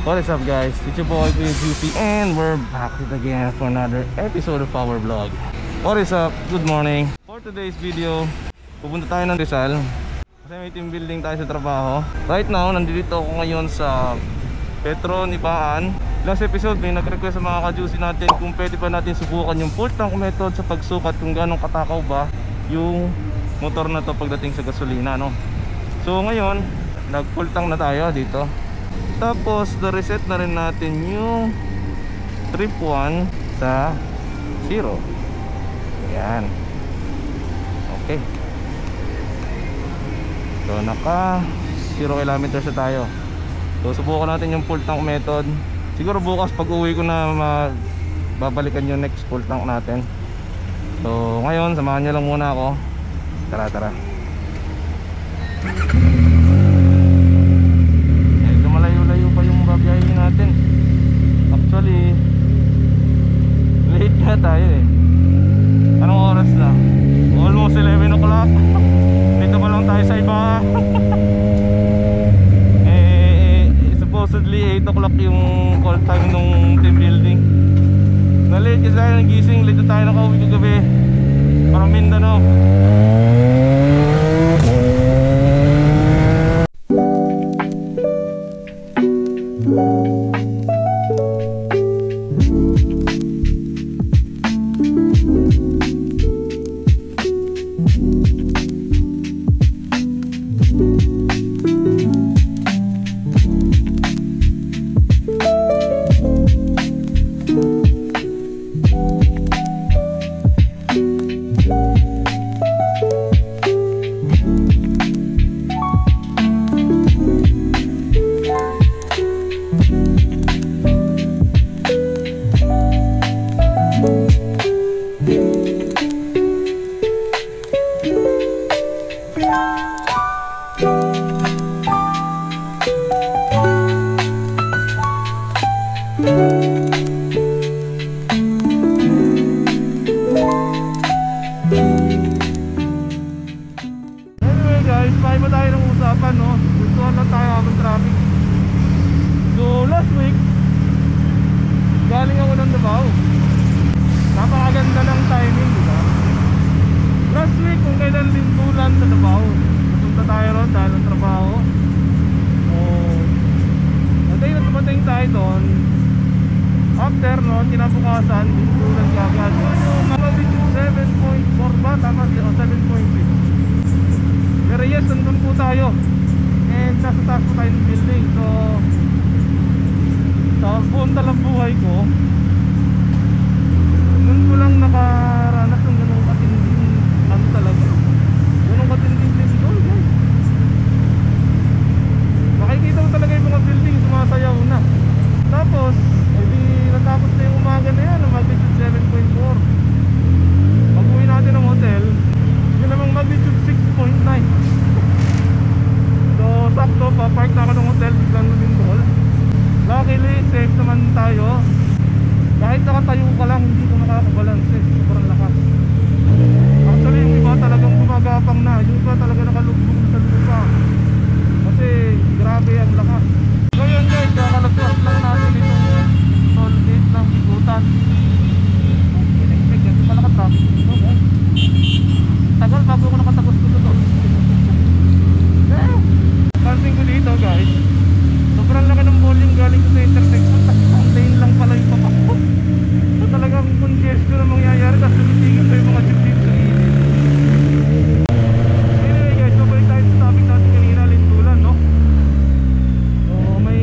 What is up guys, it's your boy Kuya Juicy and we're back with again for another episode of our vlog. What is up, good morning. For today's video, pupunta tayo ng Rizal kasi may team building tayo sa trabaho. Right now, nandito ako ngayon sa Petron, Ibaan. Last episode may nag-request sa mga ka-juicy natin kung pwede pa natin subukan yung full tank method sa pagsukat kung ganong katakaw ba yung motor na to pagdating sa gasolina, no? So ngayon, nag-full tank na tayo dito. Tapos, na-reset na rin natin yung trip 1 sa 0. Ayan. Okay. So, naka 0 kilometers na tayo. So, subukan natin yung full tank method. Siguro bukas pag uwi ko na babalikan yung next full tank natin. So, ngayon, samahan nyo lang muna ako. Tara, tara. Babiyahin natin. Actually late na tayo eh. Anong oras na? Almost 11 o'clock. Dito pa lang tayo sa iba. Supposedly 8 o'clock yung call time nung team building. Na late kasi tayo nagising. Late tayo nakauwi kagabi para Mindanao. After noon, kinabukasan, bintulan kagad. Yung magnitude 7.4 ba? Tama, o 7.6. Pero yes, nandun po tayo. And nasa taas po tayo ng building. So, sa buong talang buhay ko, nun ko lang nakaranas ng ganong katinding, ano talaga, ganong katinding lindol, guys. Makikita mo talaga yung mga building, sumasayaw na. Tapos, natapos na yung umaga na yan, magnitude 7.4. Pag-uwi natin ng hotel, yun namang magnitude 6.9. So, sakto, papark na ako ng hotel, biglang lumindol. Luckily, safe naman tayo. Kahit nakatayo ka lang, hindi ko nakakabalance eh. Sobrang lakas. Actually, yung iba talagang gumagapang na. Yung iba talaga nakalubog sa lupa. Kasi, grabe ang lakas. So yun guys, nakalagpas lang natin itong toll gate ng Bikutan. Kasi pala ka-traffic dito guys. Tagal bago ko nakatagos ko dito. Pansin ko dito guys, sobrang laki ng volume galing ko sa intersection. Ang lane lang pala yung papakot. So talagang congestion ang mangyayari kasi tumitigil pa yung mga jeep sa gilid. Anyway guys, mabalik tayo sa topic natin kanina, lintulan, no? So may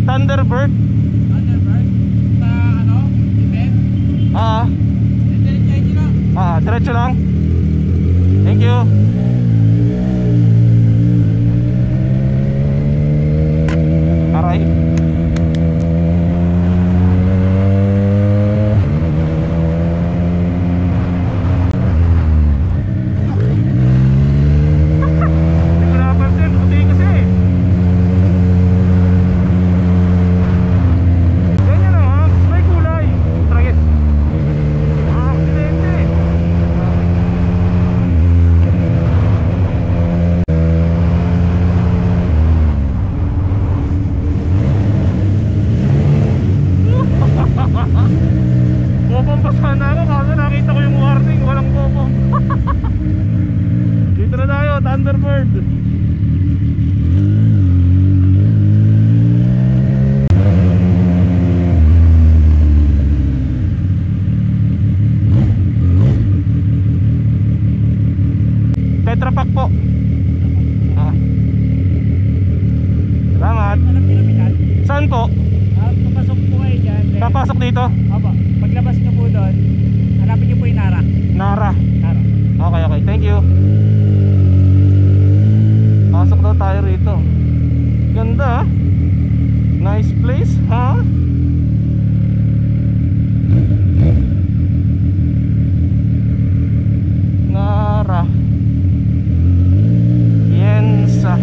Thunderbird. Thunderbird? Sa ano? Event? Diretso lang. Thank you. Aray. Thunderbird. Tetra Pak po. Salamat. Saan po? Papasok po kayo dyan. Papasok dito? Opo. Paglabas nyo po doon, hanapin nyo po yung Nara. Nara. Nara. Okay, okay. Thank you. Pasok daw tayo rito. Ganda. Nice place, ha? Nara. Yensa.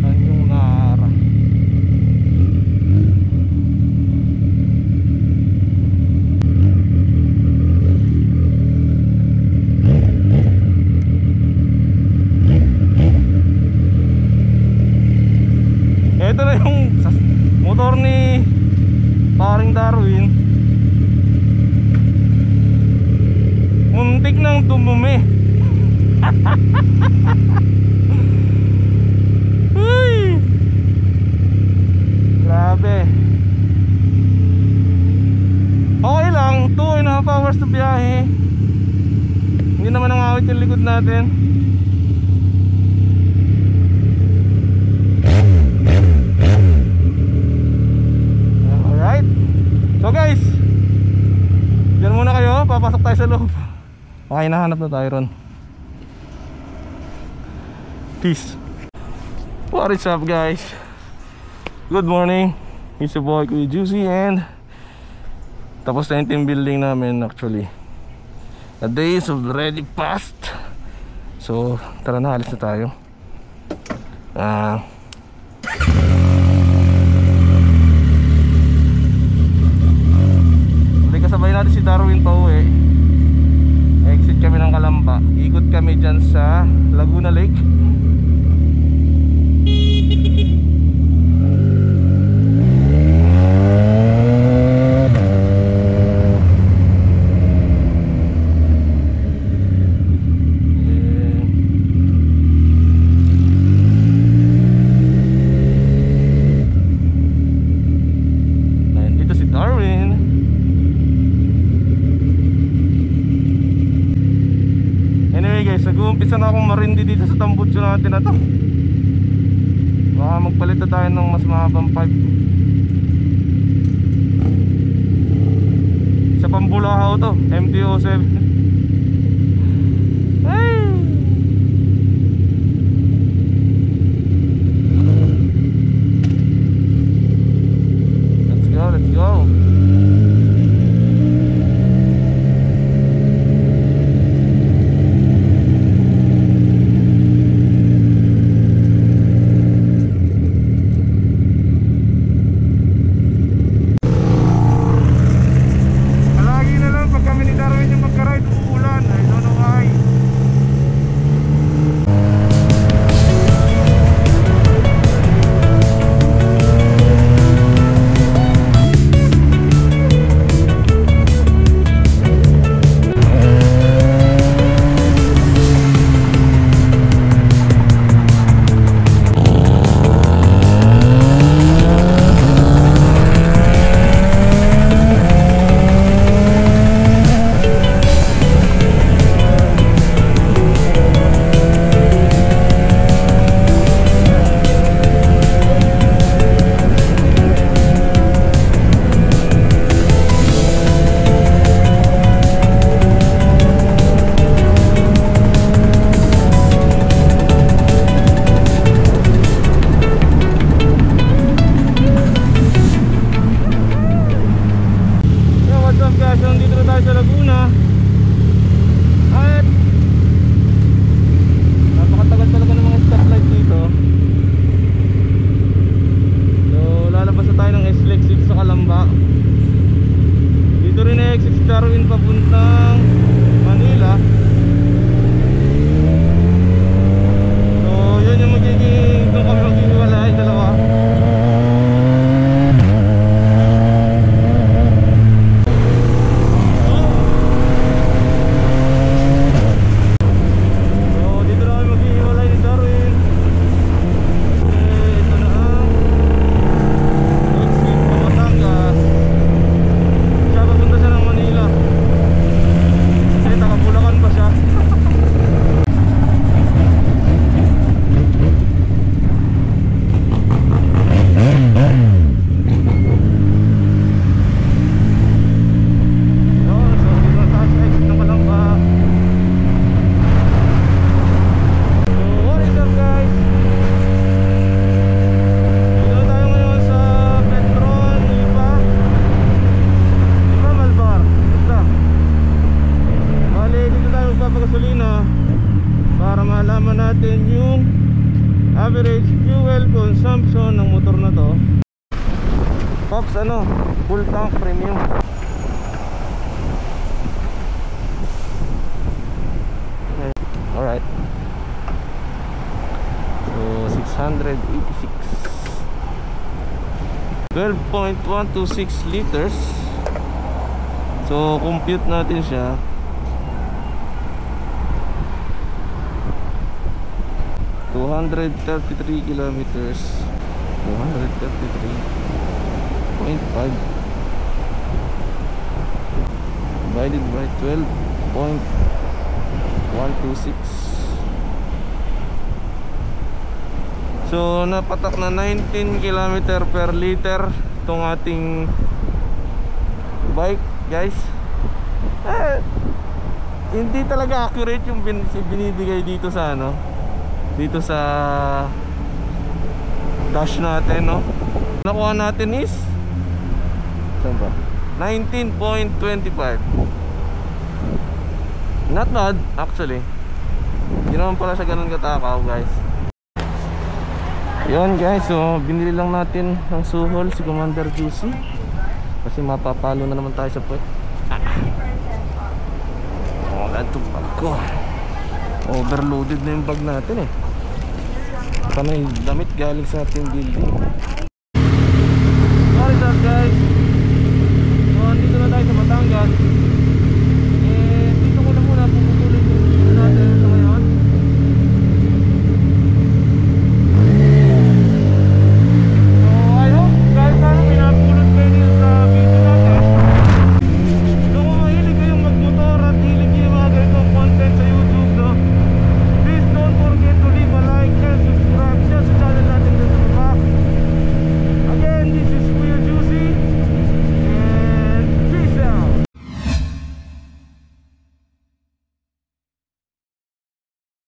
Saan yung Nara? Ito na yung motor ni paring Darwin. Muntik nang dumumi. Uy! Grabe. Okay lang, 2.5 hours na biyahe. Hindi naman nangawit yung likod natin. Alright. So guys, diyan muna kayo, papasok tayo sa loob. Okay, nahanap na tayo ron. Peace. What is up guys? Good morning. It's your boy Kuya Juicy and tapos na yung team building namin actually. The days have already passed. So tara na, alis na tayo. Kasabay natin si Darwin pa uwi. Exit kami ng Kalamba. Ikot kami dyan sa Laguna Lake. Nandito si Darwin. Anyway guys, nag-uumpisa na akong marindi dito sa tambutso natin na to. Baka magpalit na tayo ng mas mahabang pipe. Sa Pambulahaw to, MTO7. Hey! Let's go, let's go. Palagi na lang pag kami ni Darwin yung magka-ride. Darwin papuntang Manila. So yun yung magiging, doon kami maghihiwalay, dalawa. Para malaman natin yung average fuel consumption ng motor na to. Pops, ano? Full tank premium. Okay. Alright. So 686, 12.126 liters. So compute natin siya. 233 kilometers, 233.5 divided by 12.126. So napatak na 19 km per liter itong ating bike, guys. Hindi talaga accurate yung binibigay dito sa ano, dito sa dash natin, no? Nakuha natin is saan ba? 19.25. Not bad actually. Hindi naman pala siya ganun katakaw, guys. Yun, guys, so binili lang natin ng suhol si Commander Juicy kasi mapapalo na naman tayo sa puwet. Wala itong bag ko. Overloaded na yung bag natin eh. Panay damit galing sa ating building. Sorry sir, guys. So andito na tayo sa Batangas.